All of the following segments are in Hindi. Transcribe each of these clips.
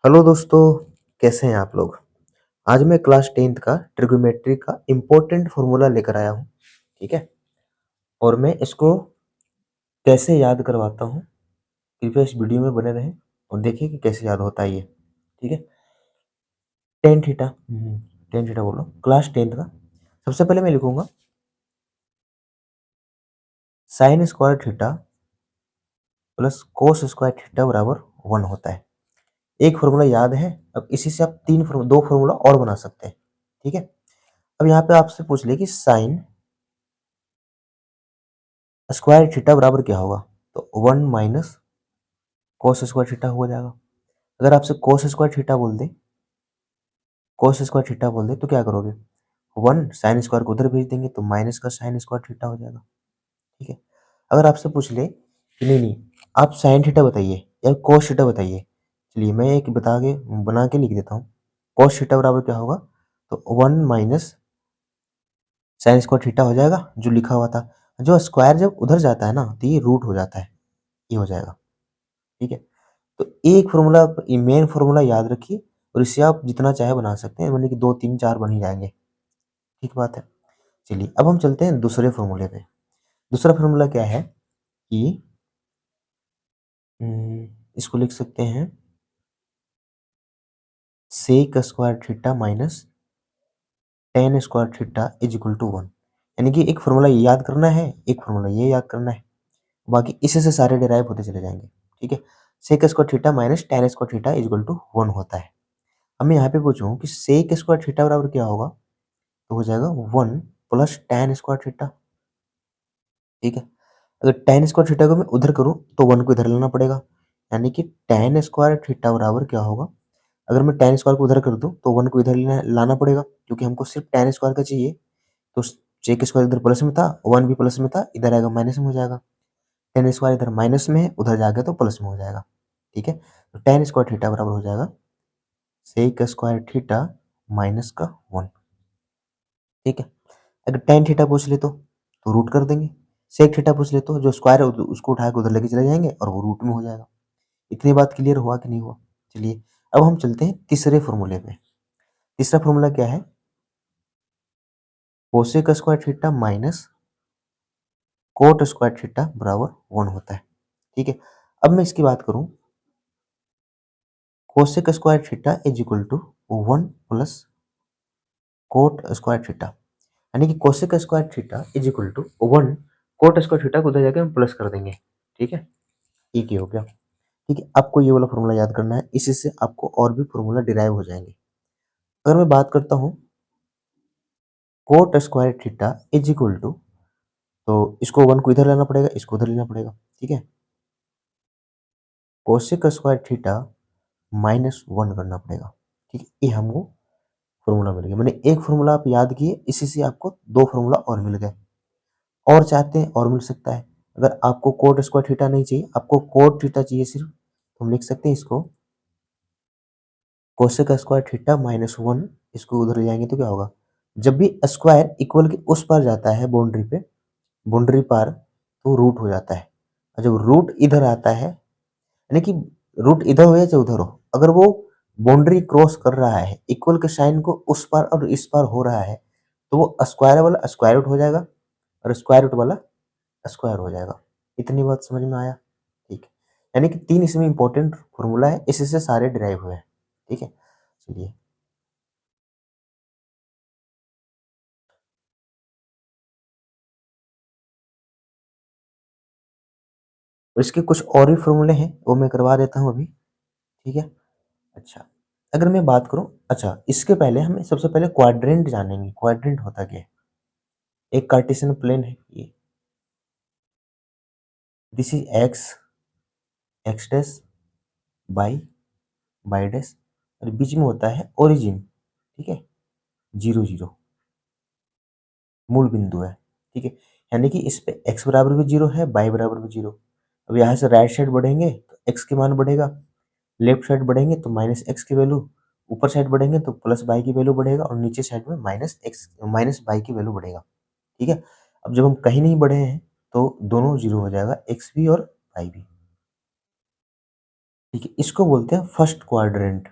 हेलो दोस्तों, कैसे हैं आप लोग? आज मैं क्लास 10th का ट्रिग्नोमेट्री का इम्पोर्टेंट फॉर्मूला लेकर आया हूँ, ठीक है? और मैं इसको कैसे याद करवाता हूँ, कृपया इस वीडियो में बने रहें और देखिए कि कैसे याद होता है ये, ठीक है? टेन थीटा टेन थीटा बोल रहा हूँ, क्लास 10th का। सबसे पहले मैं लिखूंगा sine square theta plus cos square theta बराबर 1 होता है। एक फॉर्मूला याद है, अब इसी से आप दो फॉर्मूला और बना सकते हैं, ठीक है? अब यहाँ पे आपसे पूछ ले कि साइन स्क्वायर थीटा बराबर क्या होगा, तो 1 माइनस कोस स्क्वायर थीटा हो जाएगा। अगर आपसे कोस स्क्वायर थीटा बोल दे तो क्या करोगे, 1 साइन स्क्वायर को उधर भेज देंगे तो माइनस का साइन स्क्वायर थीटा हो जाएगा, ठीक है? अगर आपसे पूछ ले कि नहीं नहीं आप साइन थीटा बताइए या कोस थीटा बताइए, चलिए मैं एक बना के लिख देता हूँ। कोस थीटा बराबर क्या होगा, तो 1 माइनस साइन स्क्वायर थीटा हो जाएगा जो लिखा हुआ था। जो स्क्वायर जब उधर जाता है ना तो ये रूट हो जाता है, ये हो जाएगा, ठीक है? तो एक फॉर्मूला, मेन फॉर्मूला याद रखिए और इससे आप जितना चाहे बना सकते हैं, मतलब कि 2 3 4 बन ही जाएंगे, ठीक बात है। चलिए अब हम चलते हैं दूसरे फॉर्मूले पे। दूसरा फॉर्मूला क्या है कि इसको लिख सकते हैं sec square theta minus tan square theta is equal to 1। यानी कि एक फॉर्मूला ये याद करना है, एक फॉर्मूला ये याद करना है, बाकी इसी से सारे डिराइव होते चले जाएंगे, ठीक है? Sec square theta minus tan square theta is equal to 1 होता है। अब मैं यहाँ पे पूछूं कि सेक स्क्वायर थीटा बराबर क्या होगा, तो हो जाएगा 1 प्लस टेन स्क्वायर थीटा, ठीक है? अगर टेन स्क्वायर थीटा को मैं उधर करूं तो 1 को इधर लाना पड़ेगा, यानी कि टेन स्क्वायर थीटा बराबर क्या होगा, अगर मैं टेन स्क्वायर को उधर कर दूं तो 1 को इधर लाना पड़ेगा, क्योंकि हमको सिर्फ टेन स्क्वायर का चाहिए। तो सेक स्क्वायर इधर प्लस में था, 1 भी प्लस में था, इधर आएगा माइनस में हो जाएगा। टेन स्क्वायर इधर माइनस में है, उधर जाएगा तो प्लस में हो जाएगा, ठीक है? तो टेन स्क्वायर थीटा बराबर हो जाएगा सेक स्क्वायर थीटा माइनस का 1, ठीक है? अगर टेन थीटा पूछ ले तो रूट कर देंगे। सेक थीटा पूछ ले तो जो स्क्वायर है उसको उठा के उधर लेके चले जाएंगे और वो रूट में हो जाएगा। इतनी बात क्लियर हुआ कि नहीं हुआ? चलिए अब हम चलते हैं तीसरे फॉर्मूले पे। तीसरा फॉर्मूला क्या है, cosec square theta minus cot square theta बराबर 1 होता है, ठीक है? अब मैं इसकी बात करूं, cosec square theta is equal to 1 plus cot square theta, यानी कि cosec square theta is equal to 1 cot square theta को उधर जाके हम प्लस कर देंगे, ठीक है? एक ही हो गया, ठीक है? आपको ये वाला फॉर्मूला याद करना है, इसी से आपको और भी फॉर्मूला डिराइव हो जाएंगे। अगर मैं बात करता हूँ cot square theta is equal to, तो इसको 1 को इधर लाना पड़ेगा, इसको उधर लेना पड़ेगा, ठीक है? कोसेक स्क्वायर थीटा माइनस 1 करना पड़ेगा, ठीक है? ये हमको फॉर्मूला मिल गया। मैंने एक फॉर्मूला आप याद किए, इसी से आपको दो फॉर्मूला और मिल गए। और चाहते हैं और मिल सकता है। अगर आपको कोट स्क्वायर थीटा नहीं चाहिए, आपको कोट थीटा चाहिए सिर्फ, तो हम लिख सकते हैं इसको कोसेक स्क्वायर थीटा माइनस 1। इसको उधर ले जाएंगे तो क्या होगा, जब भी स्क्वायर इक्वल के उस पार जाता है बाउंड्री पे, बाउंड्री पार, तो रूट हो जाता है। और जब रूट इधर आता है, यानी कि रूट इधर हो या चाहे उधर हो, अगर वो बाउंड्री क्रॉस कर रहा है, इक्वल के साइन को उस पार और इस पार हो रहा है, तो वो स्क्वायर वाला स्क्वायर रूट हो जाएगा और स्क्वायर रूट वाला स्क्वायर हो जाएगा। इतनी बात समझ में आया? ठीक है। यानी कि 3 इसमें इंपॉर्टेंट फॉर्मूला है, इसी से सारे डिराइव हुए हैं, ठीक है? चलिए और इसके कुछ और भी फॉर्मूले हैं, वो मैं करवा देता हूँ अभी, ठीक है? अच्छा, अगर मैं बात करूं, अच्छा इसके पहले हमें सबसे पहले क्वाड्रेंट जानेंगे। क्वाड्रेंट होता क्या है? एक कार्टेशियन प्लेन है ये, this is x, x dash, by, by dash, और बीच में होता है ओरिजिन, ठीक है? 0 0 मूल बिंदु है, ठीक है? यानी कि इस पे एक्स बराबर भी 0 है, बाई बराबर भी 0। अब यहाँ से राइट साइड बढ़ेंगे तो एक्स के मान बढ़ेगा, लेफ्ट साइड बढ़ेंगे तो माइनस एक्स की वैल्यू, ऊपर साइड बढ़ेंगे तो प्लस बाई की वैल्यू बढ़ेगा और नीचे साइड में माइनस बाई की वैल्यू बढ़ेगा, ठीक है? अब जब हम कहीं नहीं बढ़े हैं तो दोनों 0 हो जाएगा, एक्स भी और बाई भी, ठीक है? इसको बोलते हैं फर्स्ट क्वाड्रेंट।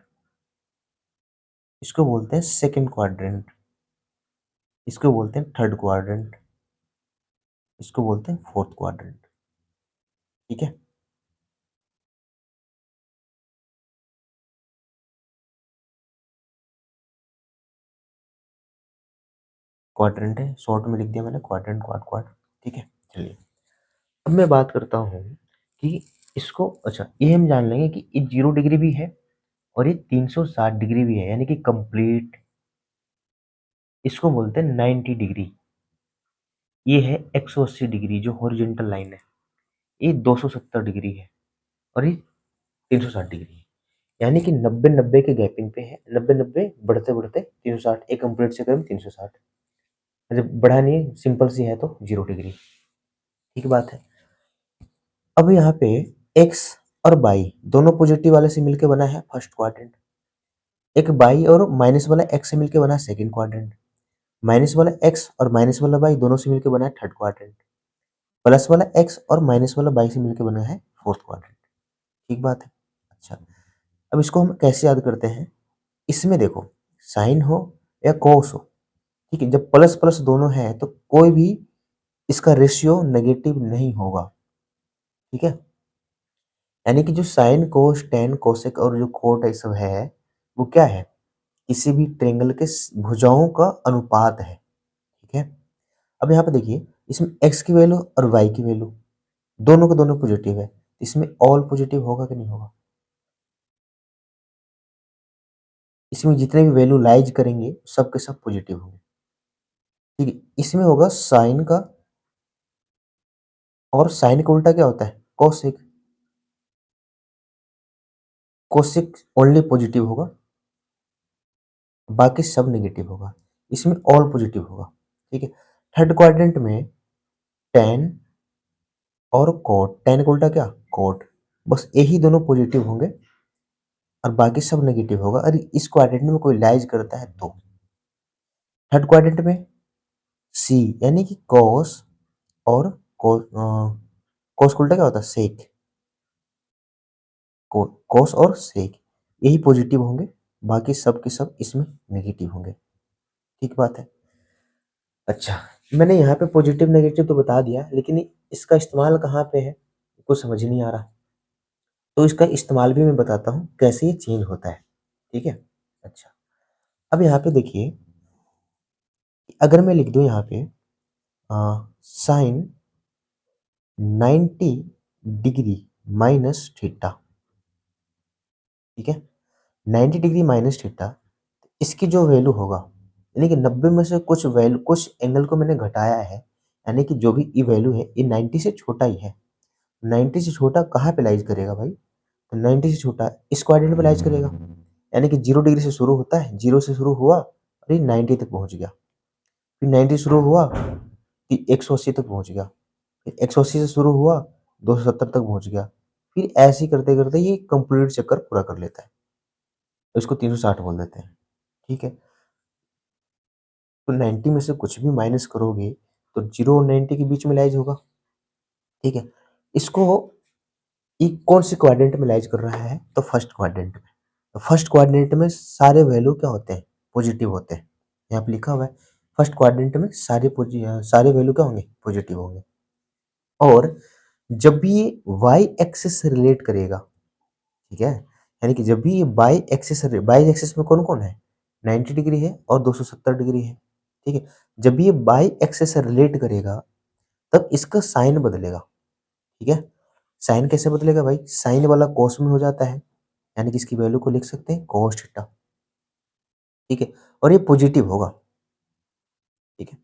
इसको बोलते हैं सेकंड क्वाड्रेंट, इसको बोलते हैं थर्ड क्वाड्रेंट, इसको बोलते हैं फोर्थ क्वाड्रेंट। ठीक है, क्वाड्रेंट है, शॉर्ट में लिख दिया मैंने क्वाड्रेंट, क्वाड क्वाड। ठीक है, चलिए अब मैं बात करता हूँ कि इसको, अच्छा ये हम जान लेंगे कि ये 0 डिग्री भी है और ये 360 डिग्री भी है, यानी कि कंप्लीट। इसको बोलते हैं 90 डिग्री। ये है 180 डिग्री जो हॉरिजॉन्टल लाइन है, ये 270 डिग्री है और ये 360 डिग्री है। यानी कि 90-90 के गैपिंग पे है, 90-90 बढ़ते बढ़ते 360, एक कंप्लीट से करें 360, मतलब बढ़ा नहीं है, सिंपल सी है तो 0 डिग्री। ठीक बात है। अब यहाँ पे एक्स और बाई दोनों पॉजिटिव वाले से मिलके बना है फर्स्ट क्वाड्रेंट, एक बाई और माइनस वाला एक्स से मिलके बना है सेकंड क्वाड्रेंट, माइनस वाला एक्स और माइनस वाला बाई दोनों से मिलके बना है थर्ड क्वाड्रेंट, प्लस वाला एक्स और माइनस वाला बाई से मिलके बना है फोर्थ क्वाड्रेंट। ठीक बात है। अच्छा, अब इसको हम कैसे याद करते हैं, इसमें देखो साइन हो या कोस हो, ठीक है, जब प्लस प्लस दोनों है तो कोई भी इसका रेशियो नेगेटिव नहीं होगा। ठीक है, यानी कि जो साइन कोस टेन कोसेक और जो कोट ये सब है, वो क्या है, किसी भी ट्रेंगल के भुजाओं का अनुपात है। ठीक है, अब यहाँ पे देखिए इसमें x की वैल्यू और y की वैल्यू दोनों के दोनों पॉजिटिव है, इसमें ऑल पॉजिटिव होगा कि नहीं होगा, इसमें जितने भी वैल्यू लाइज करेंगे सब के सब पॉजिटिव होंगे। ठीक है, इसमें होगा साइन का, और साइन का उल्टा क्या होता है, कोसेक, कोसेक ओनली पॉजिटिव होगा, बाकी सब नेगेटिव होगा, इसमें ऑल पॉजिटिव होगा। ठीक है, थर्ड क्वाड्रेंट में टेन और कोट, टेन का उल्टा क्या, कोट, बस यही दोनों पॉजिटिव होंगे और बाकी सब नेगेटिव होगा, और इस क्वाड्रेंट में कोई लाइज करता है तो। थर्ड क्वाड्रेंट में सी, यानी कि कॉस और कोस का उल्टा क्या होता है, सेक, कोस और सेक यही पॉजिटिव होंगे, बाकी सब के सब इसमें नेगेटिव होंगे। ठीक बात है। अच्छा, मैंने यहाँ पे पॉजिटिव नेगेटिव तो बता दिया, लेकिन इसका इस्तेमाल कहाँ पे है कुछ समझ नहीं आ रहा, तो इसका इस्तेमाल भी मैं बताता हूँ कैसे ये चेंज होता है। ठीक है, अच्छा अब यहाँ पे देखिए, अगर मैं लिख दूं यहाँ पे साइन 90 डिग्री माइनस थीटा, ठीक है, 90 डिग्री माइनस थीटा, इसकी जो वैल्यू होगा, यानी कि 90 में से कुछ वैल्यू, कुछ एंगल को मैंने घटाया है, यानी कि जो भी ये वैल्यू है ये 90 से छोटा ही है। 90 से छोटा कहाँ पे लाइज करेगा भाई, तो 90 से छोटा इस क्वाड्रेंट पे लाइज करेगा, यानी कि 0 डिग्री से शुरू होता है, 0 से शुरू हुआ और ये 90 तक पहुंच गया, फिर 90 शुरू हुआ कि 180 तक पहुंच गया, फिर 180 से शुरू हुआ 270 तक पहुंच गया, फिर ऐसे ही करते करते ये कंप्लीट चक्कर पूरा कर लेता है, तो इसको 360 बोल देते हैं। ठीक है, तो 90 में से कुछ भी माइनस करोगे तो 0 और 90 के बीच में लाइज होगा। ठीक है, इसको ये कौन से क्वाड्रेंट में लाइज कर रहा है, तो फर्स्ट क्वाड्रेंट में। तो फर्स्ट क्वाड्रेंट में सारे वैल्यू क्या होते हैं, पॉजिटिव होते हैं, यहाँ पे लिखा हुआ है फर्स्ट क्वाड्रेंट में सारे वैल्यू क्या होंगे, पॉजिटिव होंगे। और जब भी ये y एक्सिस से रिलेट करेगा, ठीक है, यानी कि जब भी ये बाई एक्सिस में कौन कौन है, 90 डिग्री है और 270 डिग्री है। ठीक है, जब भी ये बाई एक्सिस से रिलेट करेगा तब इसका साइन बदलेगा। ठीक है, साइन कैसे बदलेगा भाई, साइन वाला कॉस में हो जाता है, यानी कि इसकी वैल्यू को लिख सकते हैं कॉस थीटा। ठीक है, और ये पॉजिटिव होगा। ठीक है,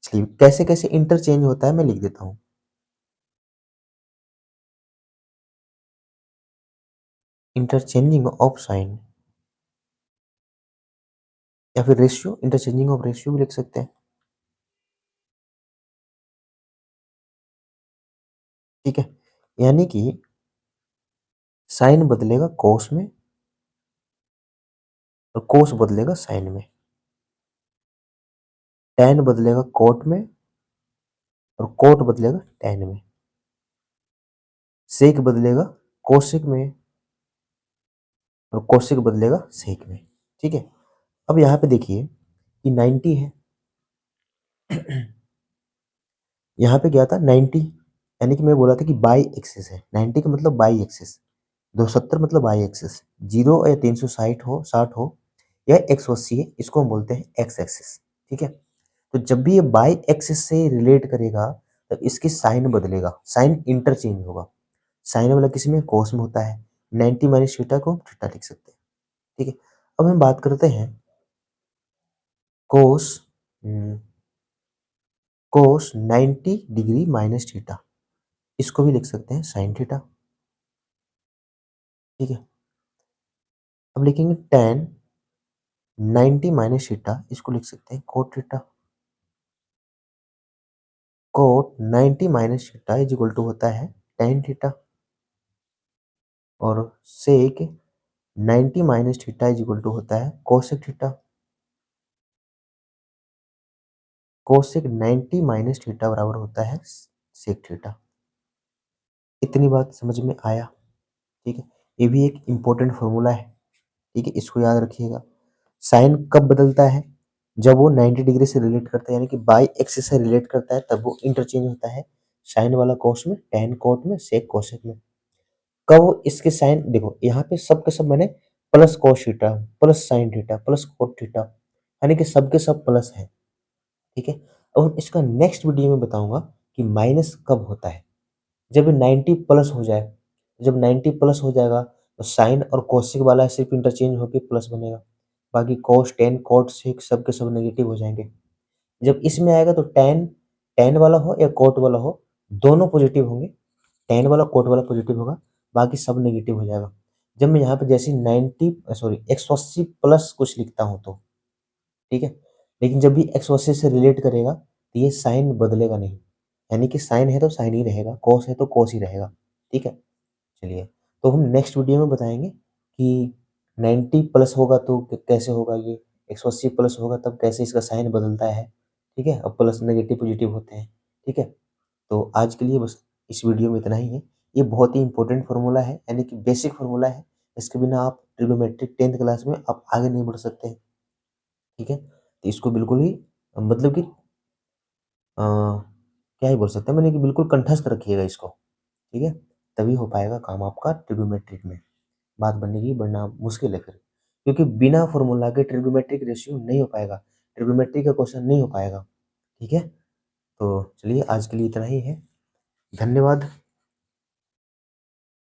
चलिए कैसे कैसे इंटरचेंज होता है मैं लिख देता हूँ। इंटरचेंजिंग ऑफ साइन, या फिर रेशियो, इंटरचेंजिंग ऑफ रेशियो भी लिख सकते हैं। ठीक है, यानी कि साइन बदलेगा कोस में और कोस बदलेगा साइन में, टैन बदलेगा कोट में और कोट बदलेगा टैन में, सेक बदलेगा कोसेक में और कोसेक बदलेगा सेक में। ठीक है, अब यहाँ पे देखिए कि 90 है, यहाँ पे क्या था 90, यानी कि मैं बोला था कि बाई एक्सिस है, 90 का मतलब बाई एक्सिस, 270 मतलब बाई एक्सिस, 0 या 360 हो, 60 हो या 180 है, इसको हम बोलते हैं एक्स एक्सिस। ठीक है, तो जब भी ये बाई एक्सिस से रिलेट करेगा तो इसकी साइन बदलेगा, साइन इंटरचेंज होगा। साइन वाला किसी में कोस में होता है, 90 माइनस थीटा को थीटा लिख सकते हैं। ठीक है, अब हम बात करते हैं कोस कोस 90 डिग्री माइनस थीटा, इसको भी लिख सकते हैं साइन थीटा। ठीक है, अब लिखेंगे tan 90 माइनस थीटा, इसको लिख सकते हैं cot theta. Cot 90 minus theta is equal to होता है tan थीटा, और sec 90 minus theta is equal to होता है cosec theta. Cosec 90 minus theta बराबर होता है सेक थीटा। इतनी बात समझ में आया? ठीक है, ये भी एक इम्पोर्टेंट फॉर्मूला है। ठीक है, इसको याद रखिएगा। साइन कब बदलता है? जब वो 90 डिग्री से रिलेट करता है, यानी कि बाई एक्सिस से रिलेट करता है, तब वो इंटरचेंज होता है। साइन वाला कोस में, टेन कोट में, सेक कोसेक में। कब इसके साइन देखो, यहाँ पे सब के सब मैंने plus cos theta, plus sine theta, plus cot theta, यानी कि सब के सब प्लस है। ठीक है, अब हम इसका नेक्स्ट वीडियो में बताऊंगा कि माइनस कब होता है। जब 90 प्लस हो जाए, जब 90 प्लस हो जाएगा तो साइन और कोसेक वाला सिर्फ इंटरचेंज होकर प्लस बनेगा, बाकी कोस टेन कोट सेक सब के सब नेगेटिव हो जाएंगे। जब इसमें आएगा तो टेन, टेन वाला हो या कोट वाला हो, दोनों पॉजिटिव होंगे। टेन वाला कोट वाला पॉजिटिव होगा, बाकी सब नेगेटिव हो जाएगा। जब मैं यहाँ पे जैसे 90 सॉरी 180 प्लस कुछ लिखता हूँ तो ठीक है, लेकिन जब भी 180 से रिलेट करेगा तो ये साइन बदलेगा नहीं, यानी कि साइन है तो साइन ही रहेगा, कॉस है तो कॉस ही रहेगा। ठीक है, चलिए, तो हम नेक्स्ट वीडियो में बताएंगे कि 90 प्लस होगा तो कैसे होगा ये, 180 प्लस होगा तब कैसे इसका साइन बदलता है। ठीक है, अब प्लस नेगेटिव पॉजिटिव होते हैं। ठीक है, तो आज के लिए बस इस वीडियो में इतना ही है। ये बहुत ही इंपॉर्टेंट फार्मूला है, यानी कि बेसिक फार्मूला है। इसके बिना आप ट्रिग्नोमेट्रिक 10th क्लास में आप आगे नहीं बढ़ सकते हैं। ठीक है, तो इसको बिल्कुल ही मतलब कि क्या ही बोल सकते हैं, मैंने कि बिल्कुल कंठस्थ रखिएगा इसको। ठीक है, तभी हो पाएगा काम आपका ट्रिग्नोमेट्रिक में। बात बनेगी, वरना मुश्किल है फिर, क्योंकि बिना फॉर्मूला के ट्रिग्नोमेट्रिक रेशियो नहीं हो पाएगा, ट्रिग्नोमेट्री का क्वेश्चन नहीं हो पाएगा। ठीक है, तो चलिए आज के लिए इतना ही है। धन्यवाद।